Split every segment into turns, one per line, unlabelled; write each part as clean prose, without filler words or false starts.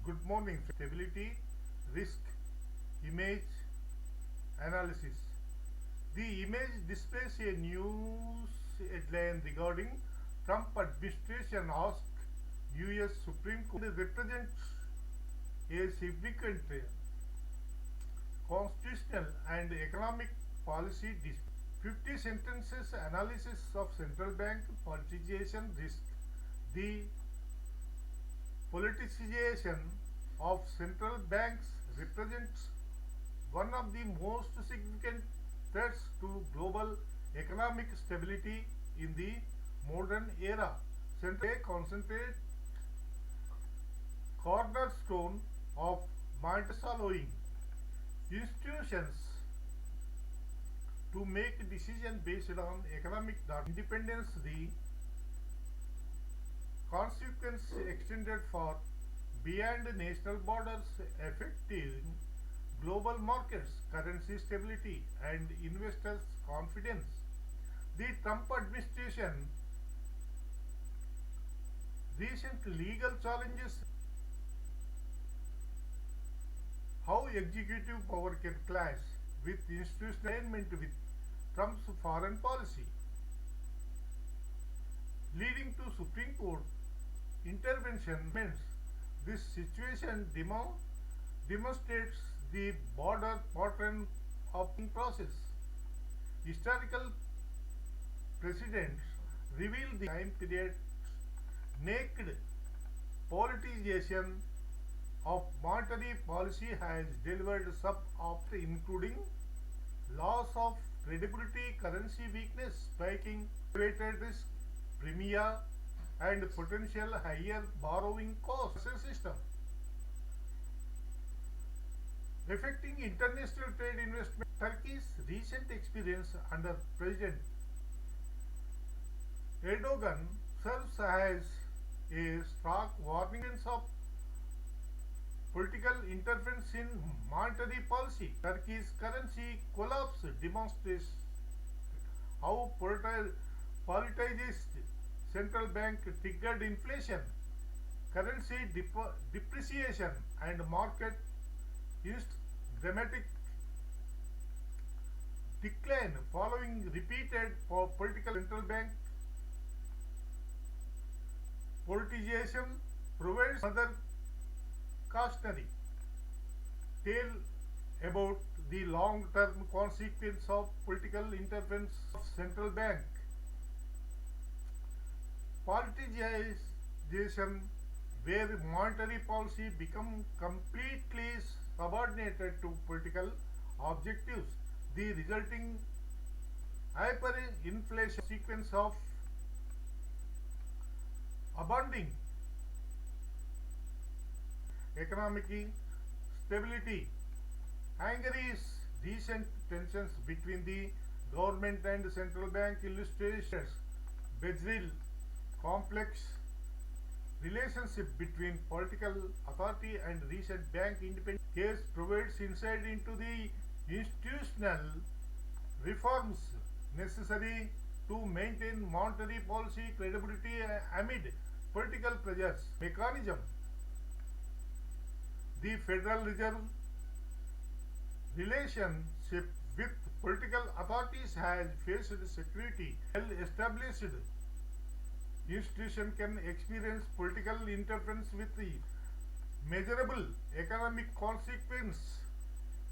Good morning. Stability, risk, image analysis. The image displays a news headline regarding Trump administration asks US Supreme Court represents a significant constitutional and economic policy dispute. 50 sentences analysis of central bank politicization risk. The politicization of central banks represents one of the most significant threats to global economic stability in the modern era. Central bank concentrate cornerstone of monetary allowing institutions to make decisions based on economic data. Independence, the consequence extended for beyond national borders, affecting global markets, currency stability, and investors' confidence. The Trump administration recent legal challenges how executive power can clash with institutional alignment with Trump's foreign policy, leading to Supreme Court intervention. This situation demonstrates the broader pattern of process. Historical precedents reveal the time period naked politicization of monetary policy has delivered sub-optimal, including loss of credibility, currency weakness, spiking elevated risk premia, and potential higher borrowing costs system, affecting international trade investment. Turkey's recent experience under President Erdogan serves as a stark warning of political interference in monetary policy. Turkey's currency collapse demonstrates how politicized central bank triggered inflation, currency depreciation, and market dramatic decline following repeated political central bank politicization provides another cautionary tale about the long-term consequence of political interference of central bank. Politicization, where monetary policy become completely subordinated to political objectives, the resulting hyperinflation sequence of abounding economic stability. Hungary's recent tensions between the government and central bank illustrations Brazil complex relationship between political authority and recent bank independence. Case provides insight into the institutional reforms necessary to maintain monetary policy credibility amid political pressures. Mechanism. The Federal Reserve relationship with political authorities has faced security. Well-established institution can experience political interference with the measurable economic consequence.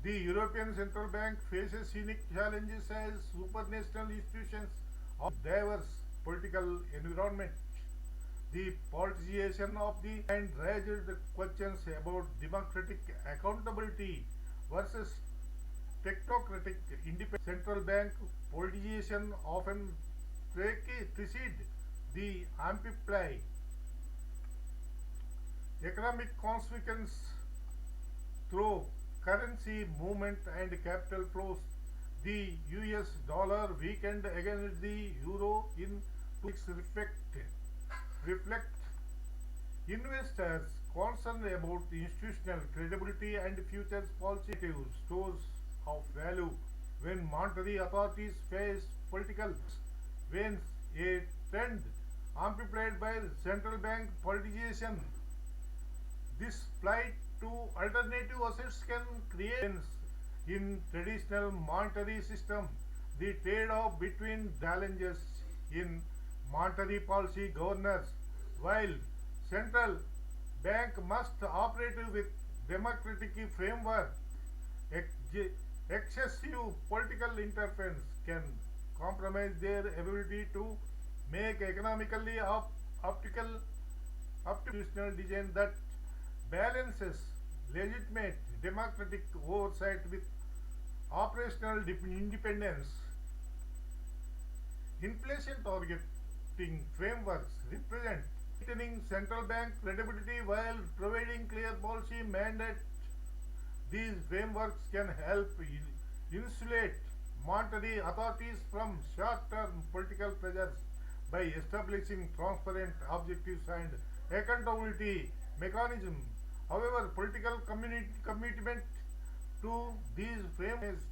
The European Central Bank faces unique challenges as supranational institutions of diverse political environment. The politicization of the and raised questions about democratic accountability versus technocratic independence. Central bank politicization often precede the amplify economic consequence through currency movement and capital flows. The US dollar weakened against the euro in 2 weeks reflect investors concerned about institutional credibility and future policy stores of value when monetary authorities face political when a trend amplified by central bank politicization This flight to alternative assets can create in traditional monetary system. The trade-off between challenges in monetary policy governance, while central bank must operate with democratic framework, excessive political interference can compromise their ability to make economically optical institutional design that balances legitimate democratic oversight with operational independence. Inflation targeting frameworks represent maintaining central bank credibility while providing clear policy mandate. These frameworks can help insulate monetary authorities from short-term political pressures by establishing transparent objectives and accountability mechanisms. However, political commitment to these frameworks,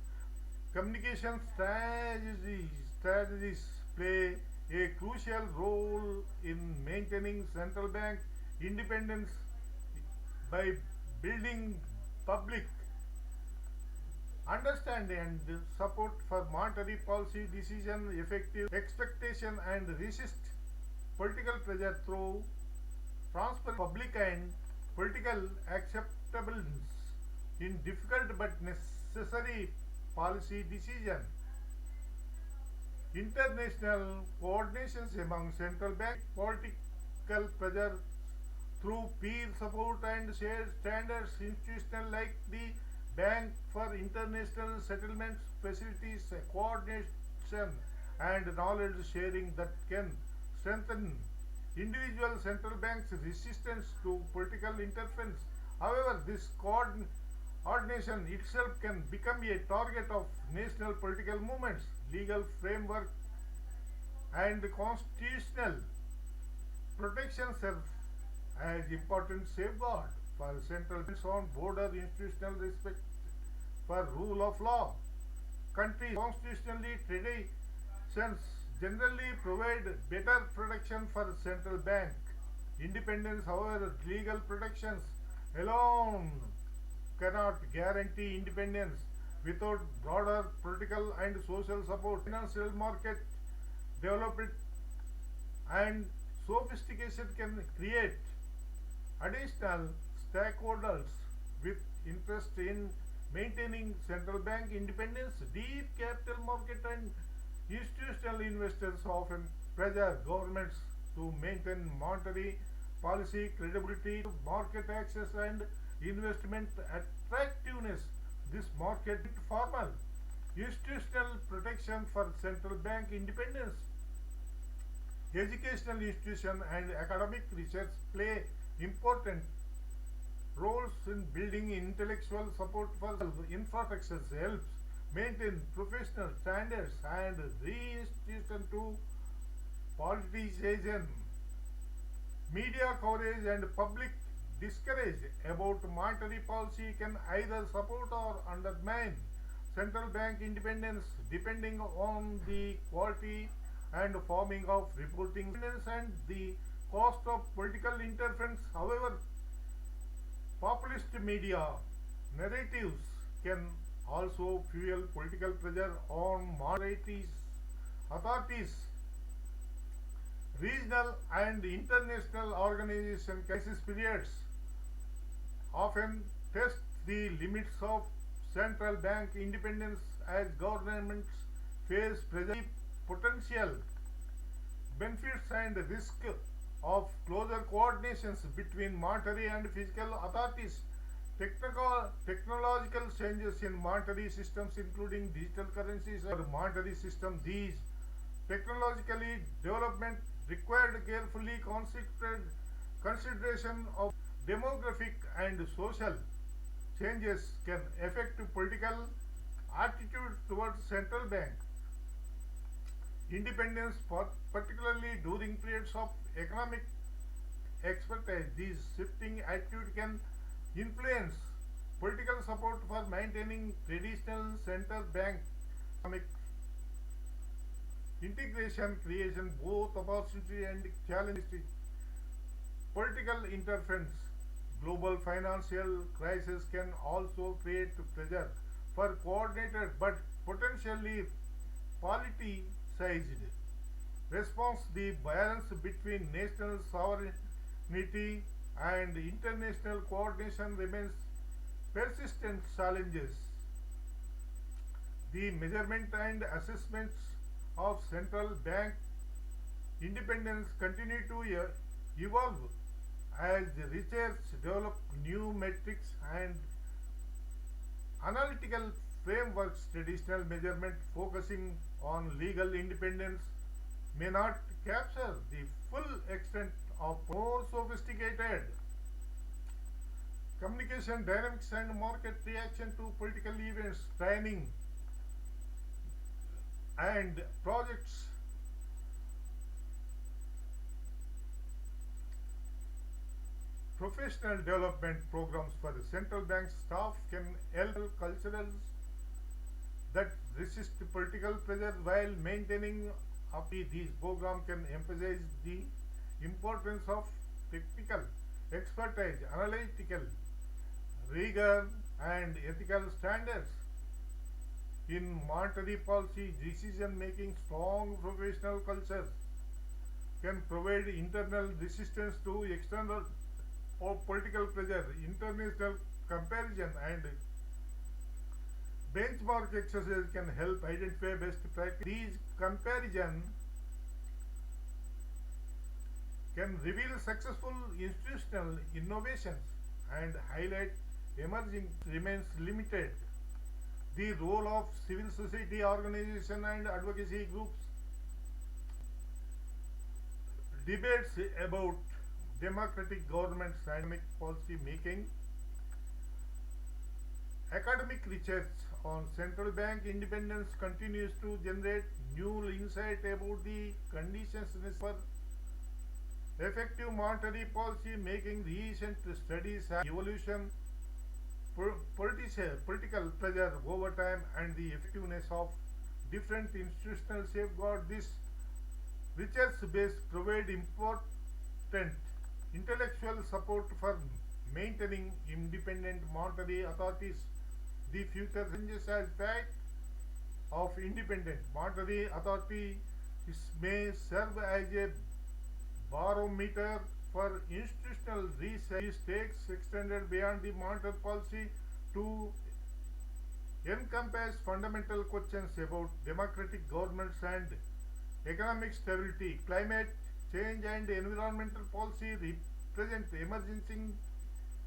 communication strategies play a crucial role in maintaining central bank independence by building public understanding and support for monetary policy decision effective expectation and resist political pressure through transparent public and political acceptance in difficult but necessary policy decision. International coordinations among central bank political pressure through peer support and shared standards institutional like the Bank for International Settlements facilities coordination and knowledge sharing that can strengthen individual central banks' resistance to political interference. However, this coordination itself can become a target of national political movements, legal framework, and constitutional protection serve as important safeguard for central banks on border institutional respect for rule of law. Countries constitutionally traditions generally provide better protection for central bank independence. However, legal protections alone cannot guarantee independence without broader political and social support. Financial market development and sophistication can create additional stakeholders with interest in maintaining central bank independence. Deep capital market and institutional investors often pressure governments to maintain monetary policy credibility, market access, and investment attractiveness. This market formal institutional protection for central bank independence. Educational institutions and academic research play important roles in building intellectual support for infrastructure helps maintain professional standards and re-institution to politicization. Media coverage and public discourage about monetary policy can either support or undermine central bank independence depending on the quality and forming of reporting and the cost of political interference. However, populist media narratives can also fuel political pressure on monetary authorities. Regional and international organization crisis periods often test the limits of central bank independence as governments face pressure. Potential benefits and risk of closer coordinations between monetary and fiscal authorities. Technological changes in monetary systems, including digital currencies or monetary system, these technologically development required carefully considered consideration of demographic and social changes can affect political attitude towards central bank independence, particularly during periods of economic expertise. This shifting attitude can influence political support for maintaining traditional central bank economic integration, creation both opportunity and challenges. Political interference global financial crisis can also create pressure for coordinated but potentially politicized response. The balance between national sovereignty and international coordination remains persistent challenges. The measurement and assessments of central bank independence continue to evolve as the research develop new metrics and analytical frameworks. Traditional measurement focusing on legal independence may not capture the full extent of more sophisticated communication dynamics and market reaction to political events. Training and projects, professional development programs for the central bank staff can help cultural that resist political pressure while maintaining up. These programs can emphasize the importance of technical expertise, analytical rigor, and ethical standards in monetary policy decision making. Strong professional culture can provide internal resistance to external or political pressure. International comparison and benchmark exercise can help identify best practice. These comparison can reveal successful institutional innovations and highlight emerging remains limited. The role of civil society organization and advocacy groups. Debates about democratic governments and economic policy making. Academic research on central bank independence continues to generate new insight about the conditions for effective monetary policy making. Recent studies have evolution, political pressure over time, and the effectiveness of different institutional safeguards. This research base provide important intellectual support for maintaining independent monetary authorities. The future challenges as fact of independent monetary authority may serve as a barometer for institutional research. Takes extended beyond the monetary policy to encompass fundamental questions about democratic governance and economic stability. Climate change and environmental policy represent emerging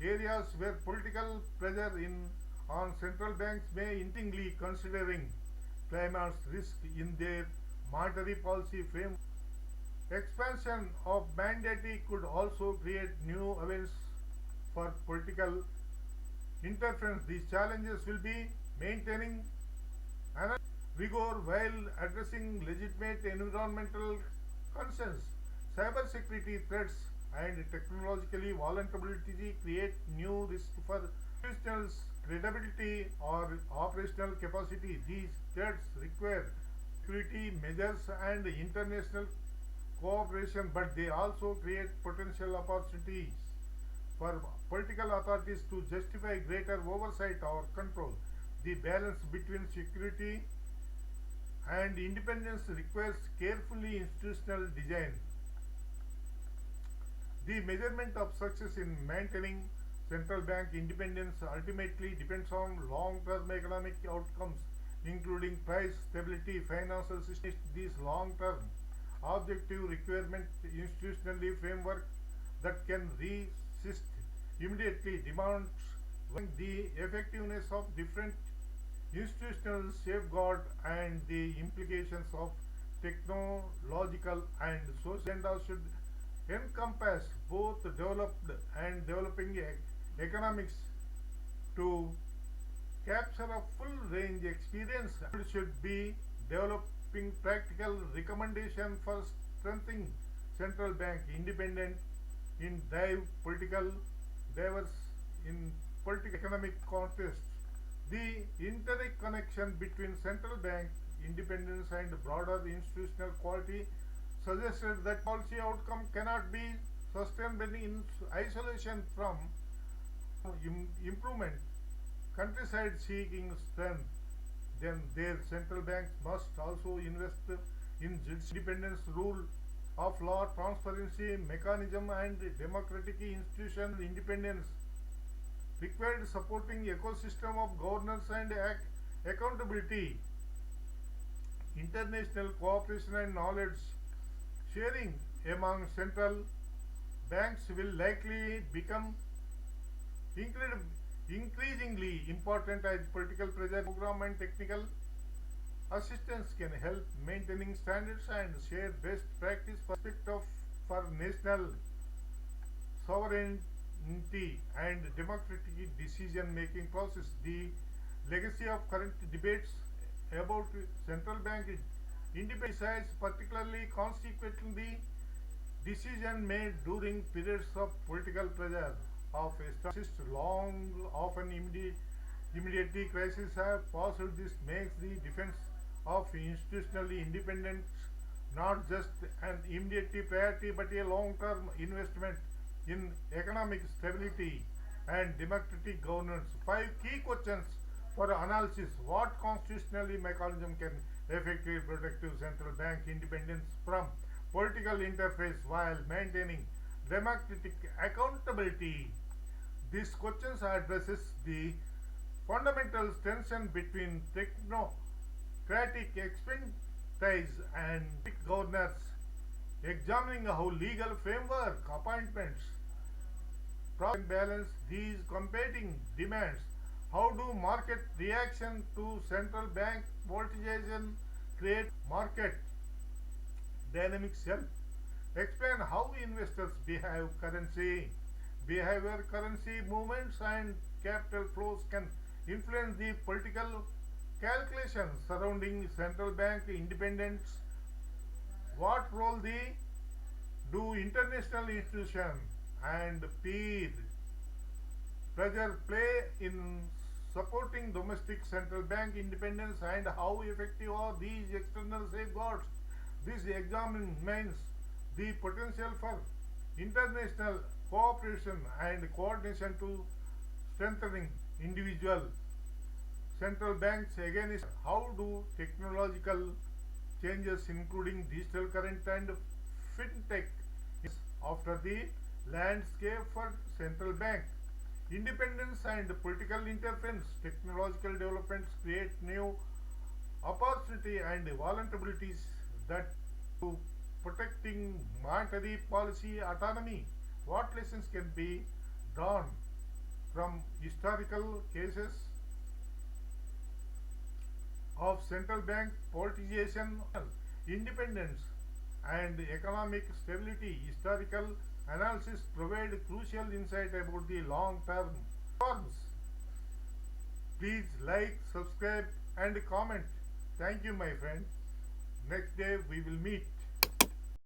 areas where political pressure on central banks may increasingly considering climate risk in their monetary policy framework. Expansion of mandate could also create new avenues for political interference. These challenges will be maintaining rigor while addressing legitimate environmental concerns. Cybersecurity threats and technologically vulnerability create new risks for institutional credibility or operational capacity. These threats require security measures and international cooperation, but they also create potential opportunities for political authorities to justify greater oversight or control. The balance between security and independence requires carefully institutional design. The measurement of success in maintaining central bank independence ultimately depends on long-term economic outcomes, including price stability, financial system. These long-term objective requirement institutionally framework that can resist immediately demands the effectiveness of different institutional safeguard and the implications of technological and social agenda should encompass both developed and developing economics to capture a full range experience. It should be developing practical recommendation for strengthening central bank independent in political diverse in political economic context. The interconnection between central bank independence and broader institutional quality suggested that policy outcome cannot be sustained in isolation from improvement, countryside seeking strength, then their central banks must also invest in independence, rule of law, transparency mechanism, and democratic institution independence required supporting ecosystem of governance and accountability, international cooperation and knowledge sharing among central banks will likely become increasingly important as political pressure program and technical assistance can help maintaining standards and share best practice perspective for national sovereignty and democratic decision making process. The legacy of current debates about central bank independence, particularly consequently decision made during periods of political pressure of established long, often immediately crises have passed. This makes the defense of institutional independence not just an immediate priority but a long-term investment in economic stability and democratic governance. Five key questions for analysis: what constitutional mechanism can effectively protect central bank independence from political interference while maintaining democratic accountability? These questions addresses the fundamental tension between technocratic expertise and governance, examining how legal framework appointments balance these competing demands. How do market reaction to central bank politicization create market dynamics? Help explain how investors behave currency behavior, currency movements, and capital flows can influence the political calculations surrounding central bank independence. What role do international institutions and peer pressure play in supporting domestic central bank independence, and how effective are these external safeguards? This examines the potential for international cooperation and coordination to strengthening individual central banks against. How do technological changes including digital current and fintech after the landscape for central bank independence and political interference? Technological developments create new opportunity and vulnerabilities that to protecting monetary policy autonomy. What lessons can be drawn from historical cases of central bank politicization, independence, and economic stability? Historical analysis provide crucial insight about the long-term reforms. Please like, subscribe, and comment. Thank you, my friend. Next day we will meet.